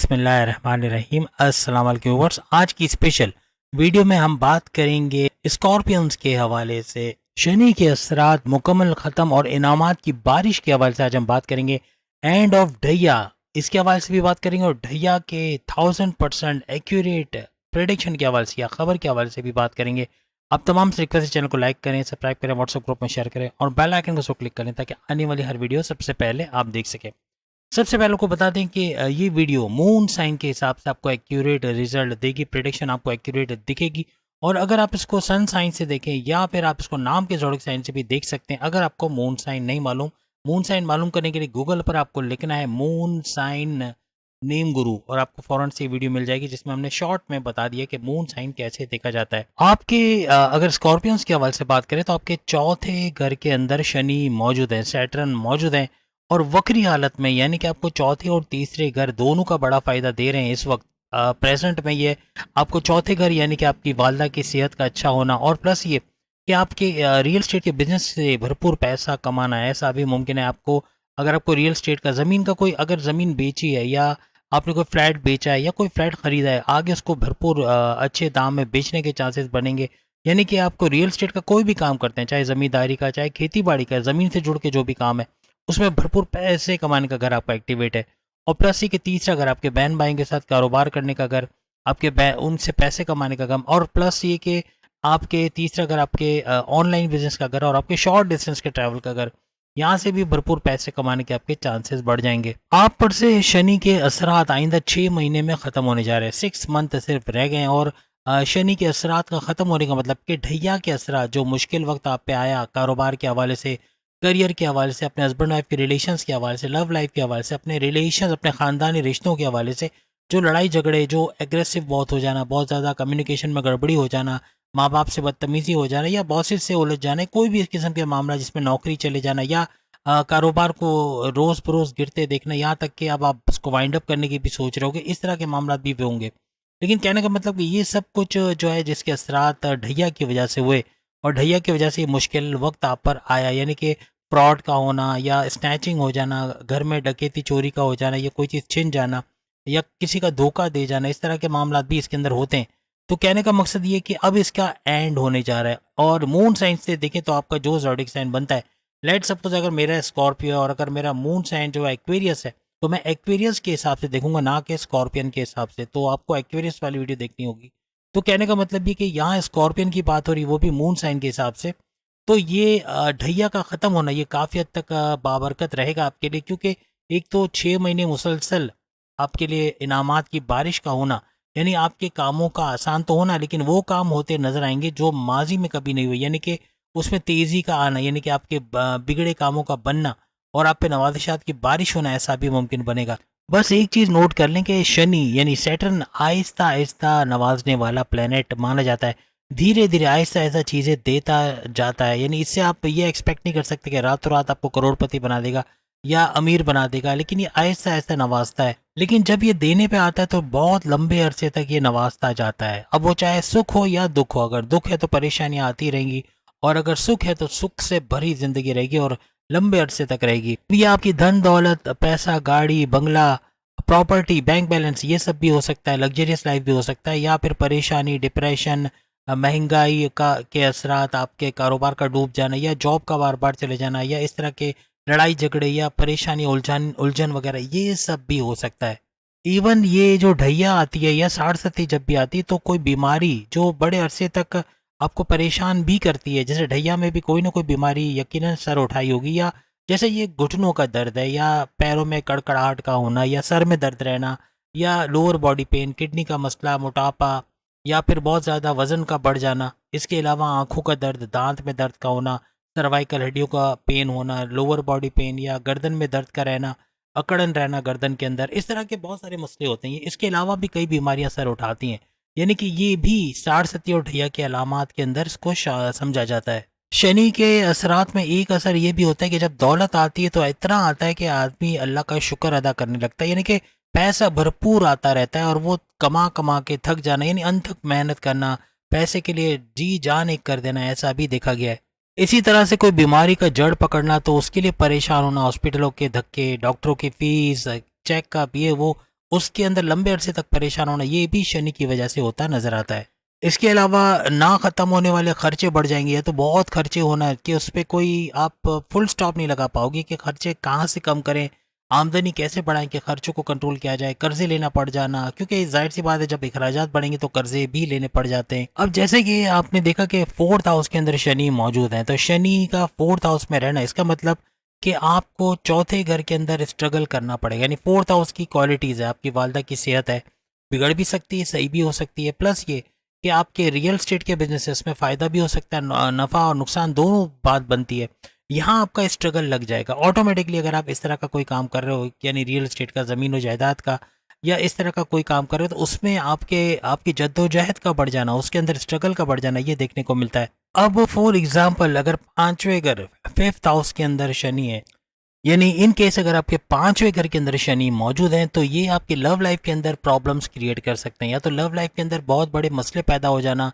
बिस्मिल्लाहिर्रहमानिर्रहीम। अस्सलाम वालेकुम व्यूअर्स। आज की स्पेशल वीडियो में हम बात करेंगे स्कॉर्पियंस के हवाले से। शनि के असरात मुकम्मल ख़त्म और इनामात की बारिश के हवाले से आज हम बात करेंगे। एंड ऑफ ढैया इसके हवाले से भी बात करेंगे और ढैया के 1000% एक्यूरेट प्रेडिक्शन के हवाले से या खबर के हवाले से भी बात करेंगे। आप तमाम से रिक्वेस्ट है चैनल को लाइक करें, सब्सक्राइब करें, व्हाट्सएप ग्रुप में शेयर करें और बेल आइकन को क्लिक करें ताकि आने वाली हर वीडियो सबसे पहले आप देख सकें। सबसे पहले को बता दें कि ये वीडियो मून साइन के हिसाब से आपको एक्यूरेट रिजल्ट देगी, प्रेडिक्शन आपको एक्यूरेट दिखेगी। और अगर आप इसको सन साइन से देखें या फिर आप इसको नाम के ज़ोडिएक साइन से भी देख सकते हैं। अगर आपको मून साइन नहीं मालूम, मून साइन मालूम करने के लिए गूगल पर आपको लिखना है मून साइन नेम गुरु और आपको फौरन से वीडियो मिल जाएगी जिसमें हमने शॉर्ट में बता दिया कि मून साइन कैसे देखा जाता है। आपके अगर स्कॉर्पियंस के हवाले से बात करें तो आपके चौथे घर के अंदर शनि मौजूद है, सैटर्न मौजूद है और वक्री हालत में, यानी कि आपको चौथे और तीसरे घर दोनों का बड़ा फ़ायदा दे रहे हैं इस वक्त। प्रेजेंट में ये आपको चौथे घर यानी कि आपकी वालदा की सेहत का अच्छा होना और प्लस ये कि आपके रियल स्टेट के बिजनेस से भरपूर पैसा कमाना है, ऐसा भी मुमकिन है आपको। अगर आपको रियल स्टेट का ज़मीन का कोई अगर ज़मीन बेची है या आपने कोई फ्लैट बेचा है या कोई फ्लैट ख़रीदा है, आगे उसको भरपूर अच्छे दाम में बेचने के चांसेस बनेंगे। यानी कि आपको रियल स्टेट का कोई भी काम करते हैं, चाहे ज़मींदारी का, चाहे खेती बाड़ी का, ज़मीन से जुड़ के जो भी काम है उसमें भरपूर पैसे कमाने का घर आपका एक्टिवेट है। और प्लस ये कि तीसरा घर आपके बहन भाइयों के साथ कारोबार करने का घर, आपके उनसे पैसे कमाने का गम, और प्लस ये कि आपके तीसरा घर आपके ऑनलाइन बिजनेस का घर और आपके शॉर्ट डिस्टेंस के ट्रैवल का घर, यहाँ से भी भरपूर पैसे कमाने के आपके चांसेस बढ़ जाएंगे। आप पर से शनि के असरात आइंदा 6 महीने में ख़त्म होने जा रहे हैं, 6 मंथ सिर्फ रह गए हैं। और शनि के असरात का ख़त्म होने का मतलब कि ढैया के असरात जो मुश्किल वक्त आप पे आया कारोबार के हवाले से, करियर के हवाले से, अपने हस्बैंड वाइफ के रिलेशंस के हवाले से, लव लाइफ के हवाले से, अपने रिलेशंस, अपने ख़ानदानी रिश्तों के हवाले से, जो लड़ाई झगड़े, जो एग्रेसिव बहुत हो जाना, बहुत ज़्यादा कम्युनिकेशन में गड़बड़ी हो जाना, माँ बाप से बदतमीज़ी हो जाना या बॉसेस से उलझ जाना, कोई भी इस किस्म के मामला जिसमें नौकरी चले जाना या कारोबार को रोज़ बरोज़ गिरते देखना, यहाँ तक कि अब आप उसको वाइंड अप करने की भी सोच रहे होगे, इस तरह के मामला भी होंगे। लेकिन कहने का मतलब कि ये सब कुछ जो है जिसके असरात ढैया की वजह से हुए और ढैया की वजह से ये मुश्किल वक्त आप पर आया, यानी कि फ्रॉड का होना या स्नैचिंग हो जाना, घर में डकैती चोरी का हो जाना या कोई चीज़ छिन जाना या किसी का धोखा दे जाना, इस तरह के मामला भी इसके अंदर होते हैं। तो कहने का मकसद ये कि अब इसका एंड होने जा रहा है। और मून साइन से देखें तो आपका जो ज़ोडिएक साइन बनता है, लेट सपोज अगर मेरा स्कॉर्पियो है और अगर मेरा मून साइन जो है एक्वेरियस है, तो मैं एक्वेरियस के हिसाब से देखूंगा, ना कि स्कॉर्पियन के हिसाब से। तो आपको एक्वेरियस वाली वीडियो देखनी होगी। तो कहने का मतलब ये कि यहाँ स्कॉर्पियन की बात हो रही, वो भी मून साइन के हिसाब से। तो ये ढैया का ख़त्म होना ये काफ़ी हद तक बाबरकत रहेगा आपके लिए, क्योंकि एक तो 6 महीने मुसलसल आपके लिए इनामात की बारिश का होना, यानी आपके कामों का आसान तो होना, लेकिन वो काम होते नज़र आएंगे जो माजी में कभी नहीं हुए, यानी कि उसमें तेज़ी का आना, यानी कि आपके बिगड़े कामों का बनना और आप पे नवाज़िशात की बारिश होना, ऐसा भी मुमकिन बनेगा। बस एक चीज़ नोट कर लें कि शनि यानी सैटर्न आहिस्ता आहिस्ता नवाजने वाला प्लेनेट माना जाता है। धीरे धीरे आहिस्ता आहिस्ता चीज़ें देता जाता है, यानी इससे आप ये एक्सपेक्ट नहीं कर सकते कि रातों रात आपको करोड़पति बना देगा या अमीर बना देगा, लेकिन ये आहिस्ता आहिस्ता नवाजता है। लेकिन जब ये देने पे आता है तो बहुत लंबे अरसे तक ये नवाजता जाता है। अब वो चाहे सुख हो या दुख हो, अगर दुख है तो परेशानियां आती रहेंगी और अगर सुख है तो सुख से भरी जिंदगी रहेगी और लंबे अरसे तक रहेगी। ये आपकी धन दौलत, पैसा, गाड़ी, बंगला, प्रॉपर्टी, बैंक बैलेंस, ये सब भी हो सकता है, लग्जरियस लाइफ भी हो सकता है, या फिर परेशानी, डिप्रेशन, महंगाई का के असरात, आपके कारोबार का डूब जाना या जॉब का बार बार चले जाना या इस तरह के लड़ाई झगड़े या परेशानी, उलझन उलझन वगैरह, ये सब भी हो सकता है। इवन ये जो ढैया आती है या साढ़ सती जब भी आती है तो कोई बीमारी जो बड़े अरसे तक आपको परेशान भी करती है, जैसे ढैया में भी कोई ना कोई बीमारी यकीनन सर उठाई होगी, या जैसे ये घुटनों का दर्द है या पैरों में कड़कड़ाहट का होना या सर में दर्द रहना या लोअर बॉडी पेन, किडनी का मसला, मोटापा या फिर बहुत ज़्यादा वज़न का बढ़ जाना। इसके अलावा आँखों का दर्द, दांत में दर्द का होना, सर्वाइकल हड्डियों का पेन होना, लोअर बॉडी पेन या गर्दन में दर्द का रहना, अकड़न रहना गर्दन के अंदर, इस तरह के बहुत सारे मसले होते हैं। इसके अलावा भी कई बीमारियां सर उठाती हैं, यानी कि ये भी साढ़ सती और ढैया के अलामात के अंदर इसको समझा जाता है। शनि के असरात में एक असर ये भी होता है कि जब दौलत आती है तो इतना आता है कि आदमी अल्लाह का शुक्र अदा करने लगता है, यानी कि पैसा भरपूर आता रहता है और वो कमा कमा के थक जाना, यानी अनथक मेहनत करना, पैसे के लिए जी जान एक कर देना, ऐसा भी देखा गया है। इसी तरह से कोई बीमारी का जड़ पकड़ना तो उसके लिए परेशान होना, हॉस्पिटलों के धक्के, डॉक्टरों की फीस, चेकअप, ये वो, उसके अंदर लंबे अरसे तक परेशान होना, ये भी शनि की वजह से होता नजर आता है। इसके अलावा ना ख़त्म होने वाले खर्चे बढ़ जाएंगे, या तो बहुत खर्चे होना कि उस पर कोई आप फुल स्टॉप नहीं लगा पाओगे कि खर्चे कहाँ से कम करें, आमदनी कैसे बढ़ाएं कि खर्चों को कंट्रोल किया जाए, कर्जे लेना पड़ जाना, क्योंकि जाहिर सी बात है जब अखराजात बढ़ेंगे तो कर्जे भी लेने पड़ जाते हैं। अब जैसे कि आपने देखा कि फोर्थ हाउस के अंदर शनि मौजूद है, तो शनि का फोर्थ हाउस में रहना इसका मतलब कि आपको चौथे घर के अंदर स्ट्रगल करना पड़ेगा। यानी फोर्थ हाउस की क्वालिटीज़ है, आपकी वालदा की सेहत है, बिगड़ भी सकती है, सही भी हो सकती है, प्लस ये कि आपके रियल स्टेट के बिजनेसेस में फ़ायदा भी हो सकता है, नफ़ा और नुकसान दोनों बात बनती है। यहाँ आपका स्ट्रगल लग जाएगा ऑटोमेटिकली अगर आप इस तरह का कोई काम कर रहे हो, यानी रियल एस्टेट का, ज़मीन और जायदाद का, या इस तरह का कोई काम कर रहे हो, तो उसमें आपकी जद्दोजहद का बढ़ जाना, उसके अंदर स्ट्रगल का बढ़ जाना, ये देखने को मिलता है। अब फॉर एग्जांपल अगर पांचवें घर, फिफ्थ हाउस के अंदर शनि है, यानी इन केस अगर आपके पांचवें घर के अंदर शनि मौजूद हैं, तो ये आपके लव लाइफ के अंदर प्रॉब्लम्स क्रिएट कर सकते हैं। या तो लव लाइफ के अंदर बहुत बड़े मसले पैदा हो जाना,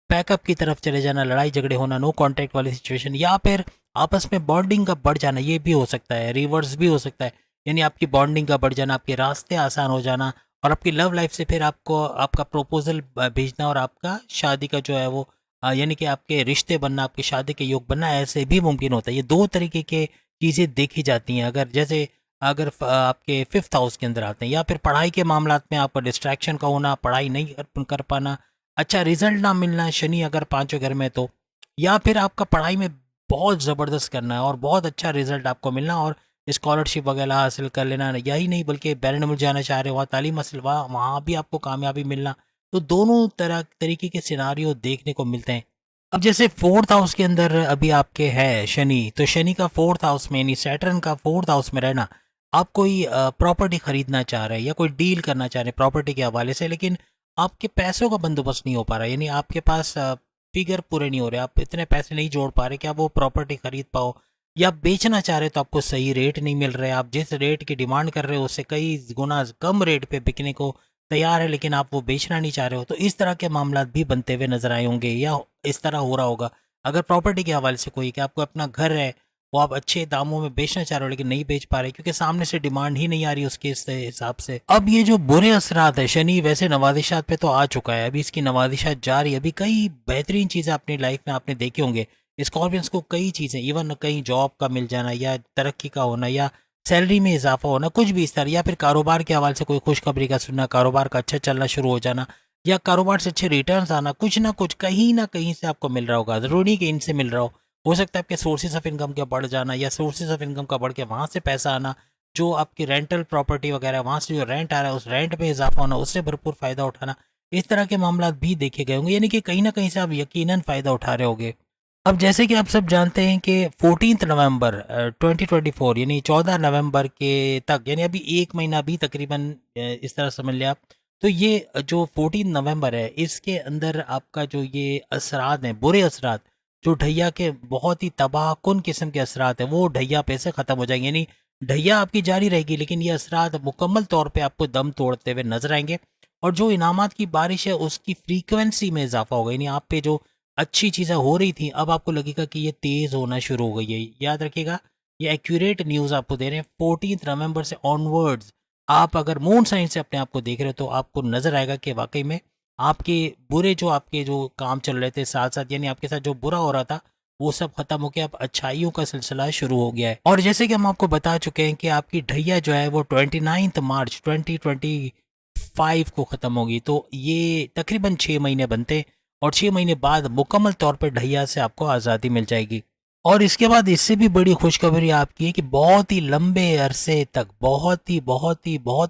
पैकअप की तरफ चले जाना, लड़ाई झगड़े होना, नो कांटेक्ट वाली सिचुएशन, या फिर आपस में बॉन्डिंग का बढ़ जाना, ये भी हो सकता है। रिवर्स भी हो सकता है, यानी आपकी बॉन्डिंग का बढ़ जाना, आपके रास्ते आसान हो जाना, और आपकी लव लाइफ से फिर आपको आपका प्रपोजल भेजना और आपका शादी का जो है वो यानी कि आपके रिश्ते बनना, आपकी शादी के योग बनना, ऐसे भी मुमकिन होता है। ये दो तरीके के चीज़ें देखी जाती हैं। अगर जैसे अगर आपके फिफ्थ हाउस के अंदर आते हैं, या फिर पढ़ाई के मामलात में आपका डिस्ट्रैक्शन का होना, पढ़ाई नहीं कर पाना, अच्छा रिजल्ट ना मिलना, शनि अगर पांचवें घर में, तो या फिर आपका पढ़ाई में बहुत ज़बरदस्त करना है और बहुत अच्छा रिजल्ट आपको मिलना और स्कॉलरशिप वगैरह हासिल कर लेना, यही नहीं बल्कि बैरून मुल्क जाना चाह रहे हो, वहाँ तालीम हासिल, वहाँ भी आपको कामयाबी मिलना। तो दोनों तरीके के सिनारियो देखने को मिलते हैं। अब जैसे फोर्थ हाउस के अंदर अभी आपके है शनि, तो शनि का फोर्थ हाउस में, यानी सैटर्न का फोर्थ हाउस में रहना, आप कोई प्रॉपर्टी खरीदना चाह रहे हैं या कोई डील करना चाह रहे हैं प्रॉपर्टी के हवाले से, लेकिन आपके पैसों का बंदोबस्त नहीं हो पा रहा, यानी आपके पास फिगर पूरे नहीं हो रहे, आप इतने पैसे नहीं जोड़ पा रहे कि आप वो प्रॉपर्टी खरीद पाओ, या आप बेचना चाह रहे हो तो आपको सही रेट नहीं मिल रहे, आप जिस रेट की डिमांड कर रहे हो उससे कई गुना कम रेट पे बिकने को तैयार है, लेकिन आप वो बेचना नहीं चाह रहे हो। तो इस तरह के मामला भी बनते हुए नजर आए होंगे, या इस तरह हो रहा होगा अगर प्रॉपर्टी के हवाले से कोई, कि आपको अपना घर है वो आप अच्छे दामों में बेचना चाह रहे हो लेकिन नहीं बेच पा रहे क्योंकि सामने से डिमांड ही नहीं आ रही उसके हिसाब से। अब ये जो बुरे असरात है, शनि वैसे नवादिशात पे तो आ चुका है, अभी इसकी नवादिशात जारी है, अभी कई बेहतरीन चीज़ें अपनी लाइफ में आपने देखी होंगे। स्कॉर्पियंस को कई चीज़ें, इवन कहीं जॉब का मिल जाना, या तरक्की का होना, या सैलरी में इजाफा होना, कुछ भी इस तरह, या फिर कारोबार के हवाले से कोई खुशखबरी का सुनना, कारोबार का अच्छा चलना शुरू हो जाना, या कारोबार से अच्छे रिटर्न्स आना, कुछ ना कहीं से आपको मिल रहा होगा, ज़रूरी नहीं कि इनसे मिल रहा हो सकता है आपके सोर्सेज ऑफ इनकम का बढ़ जाना, या सोर्सेज ऑफ इनकम का बढ़ के वहाँ से पैसा आना, जो आपकी रेंटल प्रॉपर्टी वगैरह वहाँ से जो रेंट आ रहा है उस रेंट में इजाफा होना, उससे भरपूर फ़ायदा उठाना, इस तरह के मामला भी देखे गए होंगे, यानी कि कहीं ना कहीं से आप यकीनन फ़ायदा उठा रहे होंगे। अब जैसे कि आप सब जानते हैं कि 14 नवंबर 2024, यानी 14 नवंबर के तक, यानी अभी एक महीना भी तकरीबन इस तरह समझ लिया आप, तो ये जो 14 नवंबर है इसके अंदर आपका जो ये असरात हैं, बुरे असरात, जो ढैया के बहुत ही तबाह कुन किस्म के असरात हैं, वो ढैया पे से ख़त्म हो जाएंगे, यानी ढैया आपकी जारी रहेगी लेकिन ये असरात मुकम्मल तौर पे आपको दम तोड़ते हुए नजर आएंगे। और जो इनामात की बारिश है उसकी फ्रीक्वेंसी में इजाफा होगा, यानी आप पे जो अच्छी चीज़ें हो रही थी अब आपको लगेगा कि ये तेज़ होना शुरू हो गई है। याद रखिएगा, ये एक्यूरेट न्यूज़ आपको दे रहे हैं। 14 नवंबर से ऑनवर्ड्स आप अगर मून साइन से अपने आप को देख रहे हो तो आपको नज़र आएगा कि वाकई में आपके आपके जो काम चल रहे थे साथ साथ, यानी आपके साथ जो बुरा हो रहा था वो सब खत्म हो गया, अब अच्छाइयों का सिलसिला शुरू हो गया है। और जैसे कि हम आपको बता चुके हैं कि आपकी ढैया जो है वो 29 मार्च 2025 को ख़त्म होगी, तो ये तकरीबन 6 महीने बनते हैं और 6 महीने बाद मुकम्मल तौर पर ढैया से आपको आज़ादी मिल जाएगी। और इसके बाद इससे भी बड़ी खुशखबरी आपकी है कि बहुत ही लंबे अरसे तक, बहुत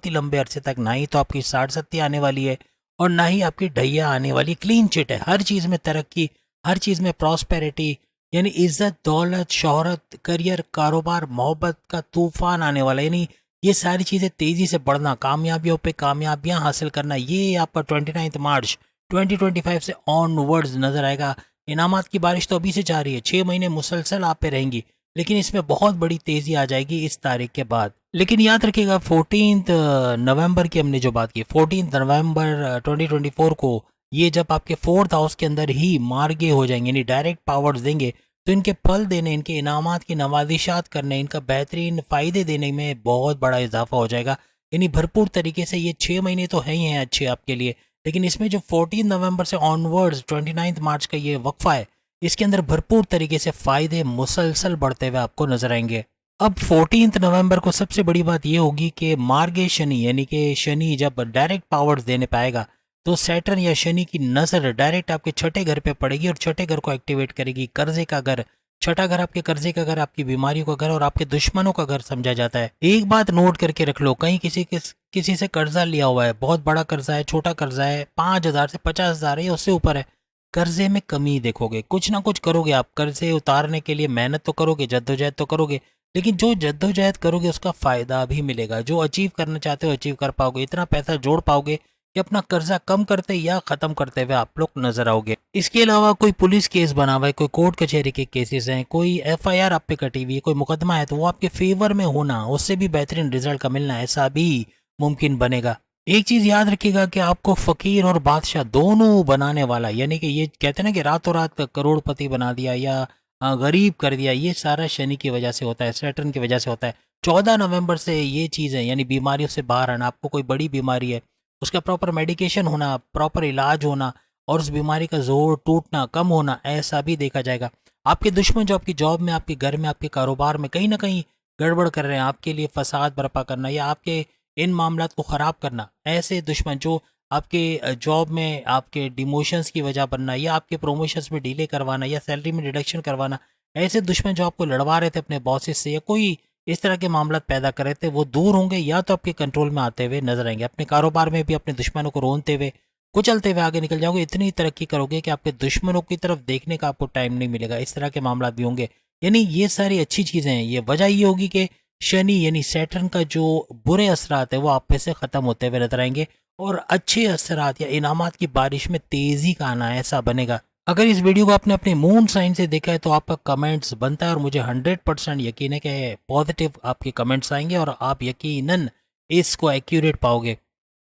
ही लंबे अरसे तक ना ही तो आपकी 60 आने वाली है और ना ही आपकी ढैया आने वाली। क्लीन चिट है, हर चीज़ में तरक्की, हर चीज़ में प्रॉस्पेरिटी, यानी इज्जत, दौलत, शोहरत, करियर, कारोबार, मोहब्बत का तूफान आने वाला है। यानी ये सारी चीज़ें तेज़ी से बढ़ना, कामयाबियों पे कामयाबियाँ हासिल करना, ये आपका 29 मार्च 2025 से ऑनवर्ड्स नज़र आएगा। इनामात की बारिश तो अभी से जा रही है, 6 महीने मुसलसल आप पे रहेंगी, लेकिन इसमें बहुत बड़ी तेज़ी आ जाएगी इस तारीख के बाद। लेकिन याद रखिएगा 14 नवंबर की हमने जो बात की, 14 नवंबर 2024 को ये जब आपके फोर्थ हाउस के अंदर ही मार्गे हो जाएंगे, यानी डायरेक्ट पावर्स देंगे, तो इनके फल देने, इनके इनामात की नवाजिशात करने, इनका बेहतरीन फ़ायदे देने में बहुत बड़ा इजाफा हो जाएगा। यानी भरपूर तरीके से ये 6 महीने तो हैं ही हैं अच्छे आपके लिए, लेकिन इसमें जो 14 नवंबर से ऑनवर्ड्स 29 मार्च का ये वक्फा है, इसके अंदर भरपूर तरीके से फायदे मुसलसल बढ़ते हुए आपको नजर आएंगे। अब 14 नवंबर को सबसे बड़ी बात ये होगी कि मार्गे शनि यानी कि शनि जब डायरेक्ट पावर्स देने पाएगा तो सैटर्न या शनि की नजर डायरेक्ट आपके छठे घर पे पड़ेगी और छठे घर को एक्टिवेट करेगी। कर्जे का घर, छठा घर आपके कर्जे का घर, आपकी बीमारियों का घर और आपके दुश्मनों का घर समझा जाता है। एक बात नोट करके रख लो, कहीं किसी से कर्जा लिया हुआ है, बहुत बड़ा कर्जा है, छोटा कर्जा है, 5,000 से 50,000 है या उससे ऊपर है, कर्जे में कमी देखोगे, कुछ ना कुछ करोगे आप कर्जे उतारने के लिए, मेहनत तो करोगे, जद्दोजहद तो करोगे, लेकिन जो जद्दोजहद करोगे उसका फायदा भी मिलेगा। जो अचीव करना चाहते हो अचीव कर पाओगे, इतना पैसा जोड़ पाओगे कि अपना कर्जा कम करते या खत्म करते हुए आप लोग नजर आओगे। इसके अलावा कोई पुलिस केस बना हुआ है, कोई कोर्ट कचहरी के केसेस हैं, कोई एफआईआर आप पे कटी हुई है, कोई मुकदमा है, तो वो आपके फेवर में होना, उससे भी बेहतरीन रिजल्ट का मिलना, ऐसा भी मुमकिन बनेगा। एक चीज याद रखिएगा कि आपको फकीर और बादशाह दोनों बनाने वाला, यानी कि ये कहते हैं ना कि रातों रात करोड़पति बना दिया या गरीब कर दिया, ये सारा शनि की वजह से होता है, सैटर्न की वजह से होता है। 14 नवंबर से ये चीज़ है, यानी बीमारियों से बाहर आना, आपको कोई बड़ी बीमारी है, उसका प्रॉपर मेडिकेशन होना, प्रॉपर इलाज होना और उस बीमारी का जोर टूटना, कम होना, ऐसा भी देखा जाएगा। आपके दुश्मन जो आपकी जॉब में, आपके घर में, आपके कारोबार में कहीं ना कहीं गड़बड़ कर रहे हैं, आपके लिए फसाद बर्पा करना या आपके इन मामलात को ख़राब करना, ऐसे दुश्मन जो आपके जॉब में आपके डिमोशंस की वजह बनना या आपके प्रमोशंस में डिले करवाना या सैलरी में डिडक्शन करवाना, ऐसे दुश्मन जो आपको लड़वा रहे थे अपने बॉसेस से या कोई इस तरह के मामला पैदा कर रहे थे, वो दूर होंगे या तो आपके कंट्रोल में आते हुए नजर आएंगे। अपने कारोबार में भी अपने दुश्मनों को रोनते हुए, कुचलते हुए आगे निकल जाओगे। इतनी तरक्की करोगे कि आपके दुश्मनों की तरफ देखने का आपको टाइम नहीं मिलेगा। इस तरह के मामला भी होंगे। यानी ये सारी अच्छी चीज़ें हैं। ये वजह ये होगी कि शनि यानी सैटर्न का जो बुरे असरात है वो आप पे से ख़त्म होते हुए नजर आएंगे और अच्छे असरात या इनामात की बारिश में तेज़ी का आना ऐसा बनेगा। अगर इस वीडियो को आपने अपने मून साइन से देखा है तो आपका कमेंट्स बनता है और मुझे 100% यकीन है कि पॉजिटिव आपके कमेंट्स आएंगे और आप यकीनन इसको एक्यूरेट पाओगे।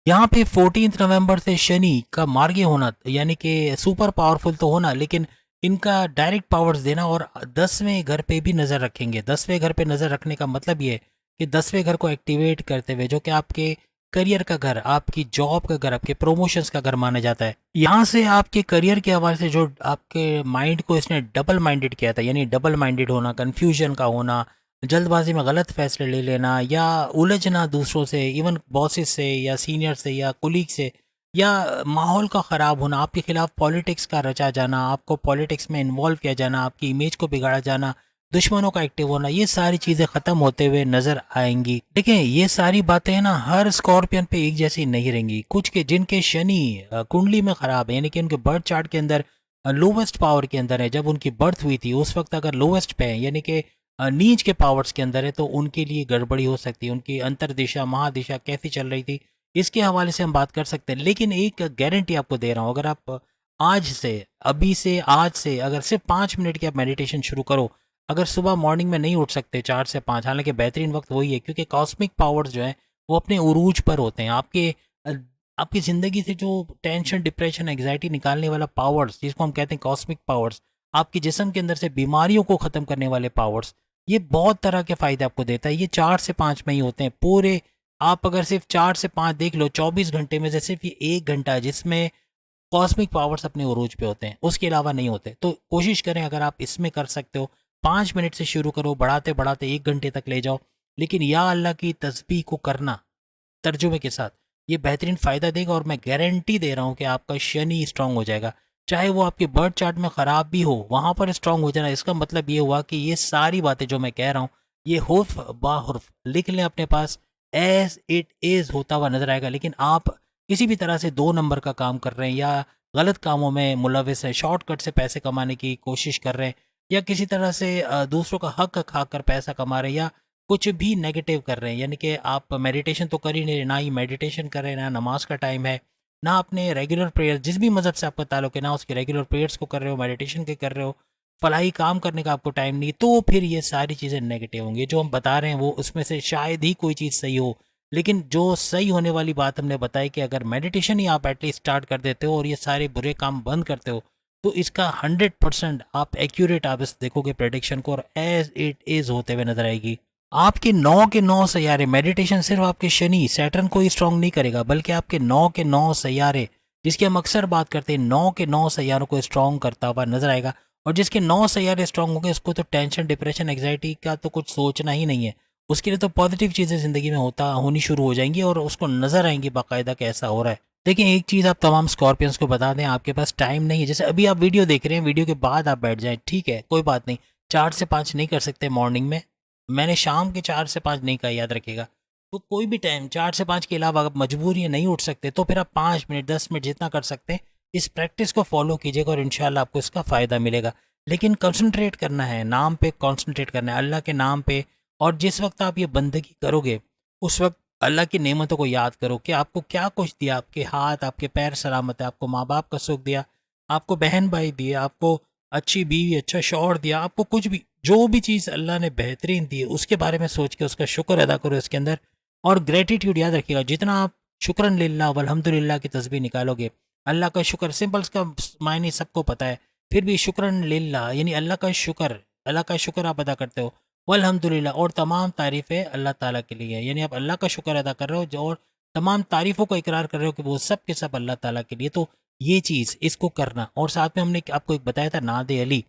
यहाँ पे 14 नवंबर से शनि का मार्गी होना यानी कि सुपर पावरफुल तो होना, लेकिन इनका डायरेक्ट पावर्स देना और 10वें घर पे भी नज़र रखेंगे। 10वें घर पे नज़र रखने का मतलब ये है कि 10वें घर को एक्टिवेट करते हुए, जो कि आपके करियर का घर, आपकी जॉब का घर, आपके प्रमोशंस का घर माना जाता है, यहाँ से आपके करियर के हवाले से जो आपके माइंड को इसने डबल माइंडेड किया था, यानी डबल माइंडेड होना, कन्फ्यूजन का होना, जल्दबाजी में गलत फैसले ले लेना या उलझना दूसरों से, इवन बॉसेस से या सीनियर से या कुलीग से, या माहौल का ख़राब होना, आपके खिलाफ पॉलिटिक्स का रचा जाना, आपको पॉलिटिक्स में इन्वॉल्व किया जाना, आपकी इमेज को बिगाड़ा जाना, दुश्मनों का एक्टिव होना, ये सारी चीज़ें ख़त्म होते हुए नज़र आएंगी। देखिए ये सारी बातें ना हर स्कॉर्पियन पे एक जैसी नहीं रहेंगी। कुछ के जिनके शनि कुंडली में ख़राब है, यानी कि उनके बर्थ चार्ट के अंदर लोवेस्ट पावर के अंदर है, जब उनकी बर्थ हुई थी उस वक्त अगर लोवेस्ट पे है, यानी कि नीच के पावर्स के अंदर है, तो उनके लिए गड़बड़ी हो सकती है। उनकी अंतरदिशा महादिशा कैसी चल रही थी इसके हवाले से हम बात कर सकते हैं। लेकिन एक गारंटी आपको दे रहा हूँ, अगर आप आज से, अभी से, आज से अगर सिर्फ 5 मिनट की आप मेडिटेशन शुरू करो, अगर सुबह मॉर्निंग में नहीं उठ सकते 4 से 5, हालांकि बेहतरीन वक्त वही है क्योंकि कॉस्मिक पावर्स जो है वो अपने उरूज पर होते हैं। अ, आपकी ज़िंदगी से जो टेंशन, डिप्रेशन, एग्जाइटी निकालने वाला पावर्स, जिसको हम कहते हैं कॉस्मिक पावर्स, आपके जिस्म के अंदर से बीमारियों को ख़त्म करने वाले पावर्स, ये बहुत तरह के फ़ायदे आपको देता है। ये 4 से 5 में ही होते हैं पूरे। आप अगर सिर्फ 4 से 5 देख लो, 24 घंटे में से सिर्फ ये 1 घंटा है जिसमें कॉस्मिक पावर्स अपने उरूज पे होते हैं, उसके अलावा नहीं होते। तो कोशिश करें, अगर आप इसमें कर सकते हो, 5 मिनट से शुरू करो, बढ़ाते बढ़ाते 1 घंटे तक ले जाओ, लेकिन या अल्लाह की तस्बीह को करना तर्जुमे के साथ, ये बेहतरीन फ़ायदा देगा और मैं गारंटी दे रहा हूँ कि आपका शनि स्ट्रांग हो जाएगा। चाहे वो आपके बर्थ चार्ट में ख़राब भी हो, वहाँ पर स्ट्रांग हो जाना, इसका मतलब ये हुआ कि ये सारी बातें जो मैं कह रहा हूँ ये हुर्फ बा हुर्फ लिख लें अपने पास, एज इट इज़ होता हुआ नजर आएगा। लेकिन आप किसी भी तरह से 2 नंबर का काम कर रहे हैं या गलत कामों में मुलविस हैं, शॉर्टकट से पैसे कमाने की कोशिश कर रहे हैं या किसी तरह से दूसरों का हक खा कर पैसा कमा रहे हैं या कुछ भी नेगेटिव कर रहे हैं, यानी कि आप मेडिटेशन तो कर ही नहीं रहे, ना ही मेडिटेशन कर रहे हैं, ना नमाज का टाइम है, ना अपने रेगुलर प्रेयर, जिस भी मज़हब से आपका ताल्लुक है, ना उसके रेगुलर प्रेयर्स को कर रहे हो, मेडिटेशन के कर रहे हो, फलाही काम करने का आपको टाइम नहीं, तो फिर ये सारी चीज़ें नेगेटिव होंगी। जो हम बता रहे हैं वो उसमें से शायद ही कोई चीज़ सही हो, लेकिन जो सही होने वाली बात हमने बताई कि अगर मेडिटेशन ही आप एटलीस्ट स्टार्ट कर देते हो और ये सारे बुरे काम बंद करते हो, तो इसका 100% आप एक्यूरेट आप इस देखोगे प्रेडिक्शन को और एज इट इज़ होते हुए नजर आएगी। आपके 9 के 9 सैयारे, मेडिटेशन सिर्फ आपके शनि सैटर्न को ही स्ट्रांग नहीं करेगा, बल्कि आपके 9 के 9 सैयारे, जिसकी हम अक्सर बात करते हैं, 9 के 9 सैयारों को स्ट्रांग करता हुआ नजर आएगा। और जिसके 9 सैयारे स्ट्रांग होंगे उसको तो टेंशन, डिप्रेशन, एंग्जाइटी का तो कुछ सोचना ही नहीं है। उसके लिए तो पॉजिटिव चीज़ें ज़िंदगी में होनी शुरू हो जाएंगी और उसको नजर आएंगी बाकायदा कि ऐसा हो रहा है। देखिए, एक चीज़ आप तमाम स्कॉर्पियंस को बता दें, आपके पास टाइम नहीं है। जैसे अभी आप वीडियो देख रहे हैं, वीडियो के बाद आप बैठ जाएं, ठीक है, कोई बात नहीं। 4 से 5 नहीं कर सकते मॉर्निंग में, मैंने शाम के 4 से 5 नहीं कहा, याद रखिएगा। तो कोई भी टाइम 4 से 5 के अलावा अगर मजबूरी है नहीं उठ सकते, तो फिर आप 5 मिनट 10 मिनट जितना कर सकते हैं इस प्रैक्टिस को फॉलो कीजिएगा और इंशाल्लाह आपको इसका फ़ायदा मिलेगा। लेकिन कंसंट्रेट करना है, नाम पे कंसंट्रेट करना है, अल्लाह के नाम पे। और जिस वक्त आप ये बंदगी करोगे उस वक्त अल्लाह की नेमतों को याद करो कि आपको क्या कुछ दिया। आपके हाथ, आपके पैर सलामत है, आपको माँ बाप का सुख दिया, आपको बहन भाई दिए, आपको अच्छी बीवी, अच्छा शौहर दिया, आपको कुछ भी, जो भी चीज़ अल्लाह ने बेहतरीन दी है उसके बारे में सोच के उसका शुक्र अदा करो इसके अंदर। और ग्रेटिट्यूड याद रखिएगा, जितना आप शुक्रन लिल्लाह वल्हम्दुलिल्लाह की तस्बीह निकालोगे, अल्लाह का शुक्र सिंपल का मायने सबको पता है, फिर भी शुक्रन लिल्लाह यानी अल्लाह का शुक्र, अल्लाह का शुक्र आप अदा करते हो, वल्हम्दुलिल्लाह, और तमाम तारीफ़ें अल्लाह ताला के लिए है, यानी आप अल्लाह का शुक्र अदा कर रहे हो और तमाम तारीफ़ों को इकरार कर रहे हो कि वो सब के सब अल्लाह ताला के लिए। तो ये चीज़ इसको करना। और साथ में हमने आपको एक बताया था नादे अली,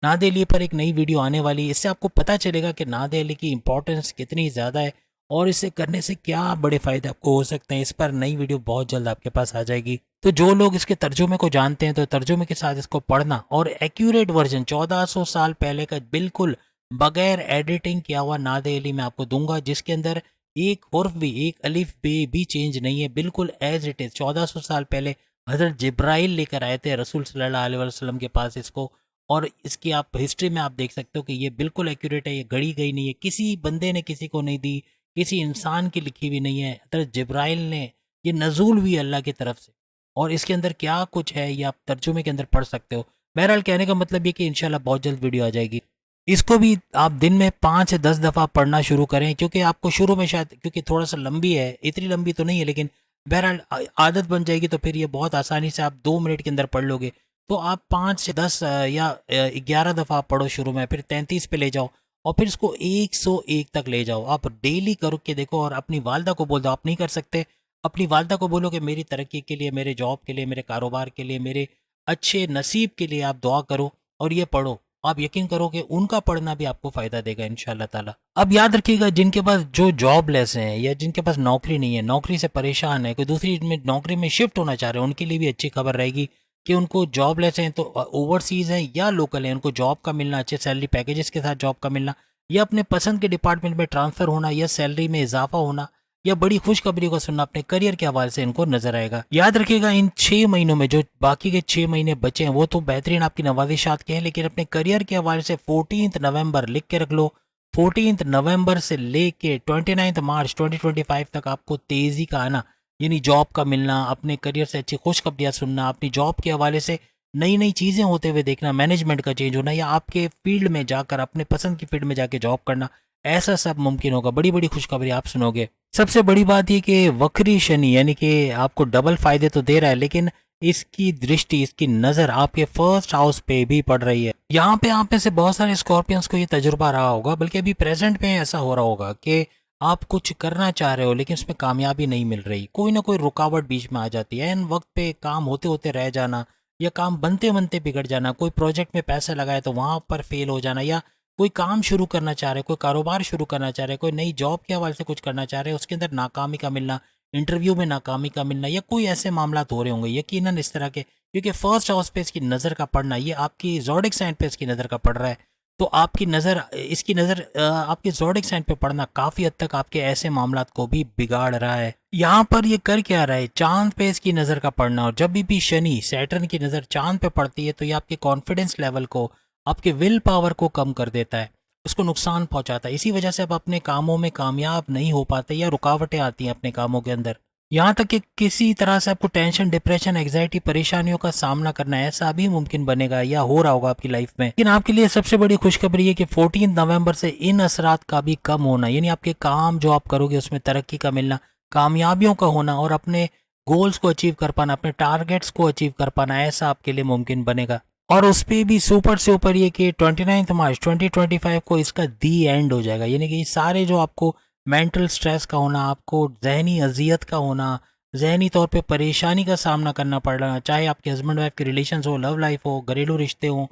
नादे अली पर एक नई वीडियो आने वाली है। इससे आपको पता चलेगा कि नादे अली की इंपॉर्टेंस कितनी ज़्यादा है और इसे करने से क्या बड़े फ़ायदे आपको हो सकते हैं। इस पर नई वीडियो बहुत जल्द आपके पास आ जाएगी। तो जो लोग इसके तर्जुमे को जानते हैं तो तर्जुमे के साथ इसको पढ़ना और एक्यूरेट वर्जन 1400 साल पहले का बिल्कुल बगैर एडिटिंग किया हुआ नादे अली मैं आपको दूंगा, जिसके अंदर एक हुर्फ भी, एक अलिफ बे भी चेंज नहीं है, बिल्कुल एज इट इज़ 1400 साल पहले हज़रत जिब्राइल लेकर आए थे रसूल सल्लल्लाहु अलैहि वसल्लम के पास इसको। और इसकी आप हिस्ट्री में आप देख सकते हो कि ये बिल्कुल एक्यूरेट है, ये गढ़ी गई नहीं है, किसी बंदे ने किसी को नहीं दी, किसी इंसान की लिखी हुई नहीं है, हज़रत जिब्राइल ने, ये नज़ूल हुई अल्लाह की तरफ से। और इसके अंदर क्या कुछ है ये आप तर्जुमे के अंदर पढ़ सकते हो। बहरहाल कहने का मतलब ये कि इंशाल्लाह बहुत जल्द वीडियो आ जाएगी। इसको भी आप दिन में 5 से 10 दफ़ा पढ़ना शुरू करें, क्योंकि आपको शुरू में शायद, क्योंकि थोड़ा सा लंबी है, इतनी लंबी तो नहीं है, लेकिन बहरहाल आदत बन जाएगी तो फिर ये बहुत आसानी से आप 2 मिनट के अंदर पढ़ लोगे। तो आप 5 से 10 या 11 दफ़ा पढ़ो शुरू में, फिर 33 पे ले जाओ और फिर इसको 101 तक ले जाओ। आप डेली करो के देखो और अपनी वालदा को बोल दो, आप नहीं कर सकते अपनी वालदा को बोलो कि मेरी तरक्की के लिए, मेरे जॉब के लिए, मेरे कारोबार के लिए, मेरे अच्छे नसीब के लिए आप दुआ करो और ये पढ़ो। आप यकीन करो कि उनका पढ़ना भी आपको फ़ायदा देगा इंशाल्लाह ताला। अब याद रखिएगा, जिनके पास जो जॉबलेस हैं या जिनके पास नौकरी नहीं है, नौकरी से परेशान है, कोई दूसरी में नौकरी में शिफ्ट होना चाह रहे हैं, उनके लिए भी अच्छी खबर रहेगी कि उनको जॉबलेस हैं तो ओवरसीज़ हैं या लोकल हैं, उनको जॉब का मिलना, अच्छे सैलरी पैकेजेस के साथ जॉब का मिलना, या अपने पसंद के डिपार्टमेंट में ट्रांसफ़र होना, या सैलरी में इजाफा होना, या बड़ी खुशखबरी को सुनना अपने करियर के हवाले से इनको नजर आएगा। याद रखिएगा, इन 6 महीनों में जो बाकी के 6 महीने बचे हैं वो तो बेहतरीन आपकी नवाजिशात के हैं, लेकिन अपने करियर के हवाले से 14 नवंबर लिख के रख लो। 14 नवंबर से लेके 29 मार्च 2025 तक आपको तेज़ी का आना, यानी जॉब का मिलना, अपने करियर से अच्छी खुशखबरियाँ सुनना, अपनी जॉब के हवाले से नई नई चीज़ें होते हुए देखना, मैनेजमेंट का चेंज होना, या आपके फील्ड में जाकर अपने पसंद की फील्ड में जाके जॉब करना, ऐसा सब मुमकिन होगा। बड़ी बड़ी खुशखबरी आप सुनोगे। सबसे बड़ी बात ये कि वक्री शनि यानी कि आपको डबल फायदे तो दे रहा है, लेकिन इसकी दृष्टि, इसकी नज़र आपके फर्स्ट हाउस पे भी पड़ रही है। यहाँ पे आप में से बहुत सारे स्कॉर्पियंस को ये तजुर्बा रहा होगा, बल्कि अभी प्रेजेंट में ऐसा हो रहा होगा कि आप कुछ करना चाह रहे हो लेकिन उसमें कामयाबी नहीं मिल रही, कोई ना कोई रुकावट बीच में आ जाती है, इन वक्त पे काम होते होते रह जाना, या काम बनते बनते बिगड़ जाना, कोई प्रोजेक्ट में पैसा लगाए तो वहाँ पर फेल हो जाना, या कोई काम शुरू करना चाह रहे, कोई कारोबार शुरू करना चाह रहे, कोई नई जॉब के हवाले से कुछ करना चाह रहे, उसके अंदर नाकामी का मिलना, इंटरव्यू में नाकामी का मिलना, या कोई ऐसे मामला हो रहे होंगे यकीनन इस तरह के, क्योंकि फर्स्ट हाउस पे इसकी नज़र का पड़ना, ये आपकी ज़ोडिक साइन पे इसकी नज़र का पड़ रहा है। तो आपकी नज़र, इसकी नज़र आपके ज़ोडिक साइन पे पड़ना काफ़ी हद तक आपके ऐसे मामला को भी बिगाड़ रहा है। यहाँ पर ये कर क्या रहा है, चांद पे इसकी नज़र का पड़ना, और जब भी शनि सैटर्न की नज़र चांद पे पड़ती है तो ये आपके कॉन्फिडेंस लेवल को, आपके विल पावर को कम कर देता है, उसको नुकसान पहुंचाता है। इसी वजह से आप अपने कामों में कामयाब नहीं हो पाते या रुकावटें आती हैं अपने कामों के अंदर। यहाँ तक कि किसी तरह से आपको टेंशन, डिप्रेशन, एग्जाइटी, परेशानियों का सामना करना है, ऐसा भी मुमकिन बनेगा या हो रहा होगा आपकी लाइफ में। लेकिन आपके लिए सबसे बड़ी खुशखबरी है कि 14 नवंबर से इन असरात का भी कम होना, यानी आपके काम जो आप करोगे उसमें तरक्की का मिलना, कामयाबियों का होना, और अपने गोल्स को अचीव कर पाना, अपने टारगेट्स को अचीव कर पाना, ऐसा आपके लिए मुमकिन बनेगा। और उस पे भी सुपर से ऊपर ये कि 29 मार्च 2025 को इसका दी एंड हो जाएगा। यानी कि सारे जो आपको मेंटल स्ट्रेस का होना, आपको जहनी अजियत का होना, जहनी तौर पे परेशानी का सामना करना पड़ रहा है, चाहे आपके हस्बैंड वाइफ के रिलेशन हो, लव लाइफ हो, घरेलू रिश्ते हो,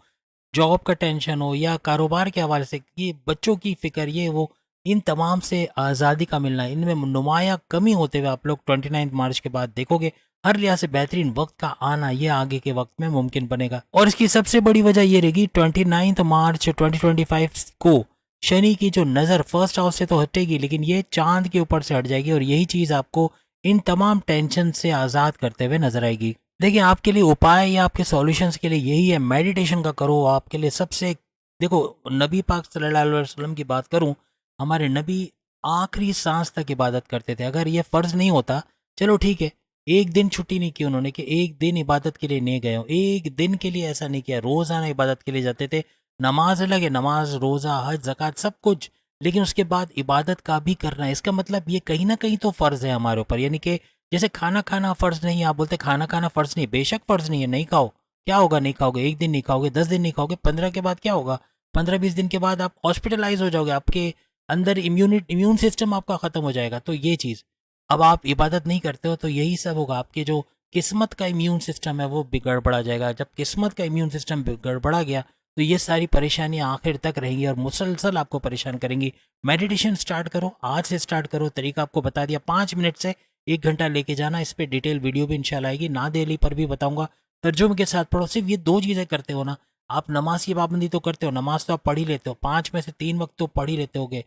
जॉब का टेंशन हो या कारोबार के हवाले से, ये बच्चों की फ़िक्र, ये वो, इन तमाम से आज़ादी का मिलना, इनमें नुमाया कमी होते हुए आप लोग 29 मार्च के बाद देखोगे हर लिहाज से बेहतरीन वक्त का आना ये आगे के वक्त में मुमकिन बनेगा। और इसकी सबसे बड़ी वजह ये रहेगी 29 मार्च 2025 को शनि की जो नज़र फर्स्ट हाउस से तो हटेगी, लेकिन ये चांद के ऊपर से हट जाएगी और यही चीज़ आपको इन तमाम टेंशन से आज़ाद करते हुए नजर आएगी। देखिए, आपके लिए उपाय या आपके सॉल्यूशंस के लिए यही है, मेडिटेशन का करो। आपके लिए सबसे, देखो, नबी पाक सल्लल्लाहु अलैहि वसल्लम की बात करूं, हमारे नबी आखिरी सांस तक इबादत करते थे। अगर ये फ़र्ज़ नहीं होता, चलो ठीक है, एक दिन छुट्टी नहीं की उन्होंने कि एक दिन इबादत के लिए नहीं गए हो, एक दिन के लिए ऐसा नहीं किया, रोज़ाना इबादत के लिए जाते थे। नमाज अलग है, नमाज, रोज़ा, हज, ज़कात सब कुछ, लेकिन उसके बाद इबादत का भी करना है। इसका मतलब ये कहीं ना कहीं तो फ़र्ज़ है हमारे ऊपर। यानी कि जैसे खाना खाना फ़र्ज़ नहीं है, आप बोलते खाना खाना फ़र्ज़ नहीं है, बेशक फ़र्ज़ नहीं है, नहीं खाओ, क्या होगा नहीं खाओगे, एक दिन नहीं खाओगे, 10 दिन नहीं खाओगे, 15 के बाद क्या होगा, 15-20 दिन के बाद आप हॉस्पिटलाइज हो जाओगे, आपके अंदर इम्यून सिस्टम आपका ख़त्म हो जाएगा। तो ये चीज़, अब आप इबादत नहीं करते हो तो यही सब होगा, आपके जो किस्मत का इम्यून सिस्टम है वो भी गड़बड़ा जाएगा। जब किस्मत का इम्यून सिस्टम गड़बड़ा गया तो ये सारी परेशानियां आखिर तक रहेंगी और मुसलसल आपको परेशान करेंगी। मेडिटेशन स्टार्ट करो, आज से स्टार्ट करो। तरीका आपको बता दिया, 5 मिनट से 1 घंटा लेके जाना। इस पर डिटेल वीडियो भी इंशाल्लाह आएगी, ना दिल्ली पर भी बताऊंगा। तर्जुमे के साथ पढ़ो। सिर्फ ये 2 चीज़ें करते हो ना, आप नमाज की पाबंदी तो करते हो, नमाज तो आप पढ़ ही लेते हो, 5 में से 3 वक्त तो पढ़ ही लेते होगे।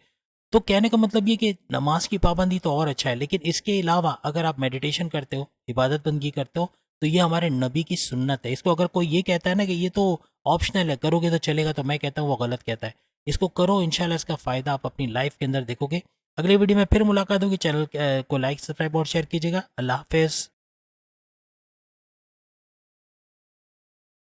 तो कहने का मतलब ये कि नमाज की पाबंदी तो और अच्छा है, लेकिन इसके अलावा अगर आप मेडिटेशन करते हो, इबादत बंदगी करते हो, तो ये हमारे नबी की सुन्नत है। इसको अगर कोई ये कहता है ना कि ये तो ऑप्शनल है, करोगे तो चलेगा, तो मैं कहता हूँ वो गलत कहता है। इसको करो, इंशाल्लाह इसका फ़ायदा आप अपनी लाइफ के अंदर देखोगे। अगले वीडियो में फिर मुलाकात होगी। चैनल को लाइक, सब्सक्राइब और शेयर कीजिएगा। अल्लाह हाफिज़।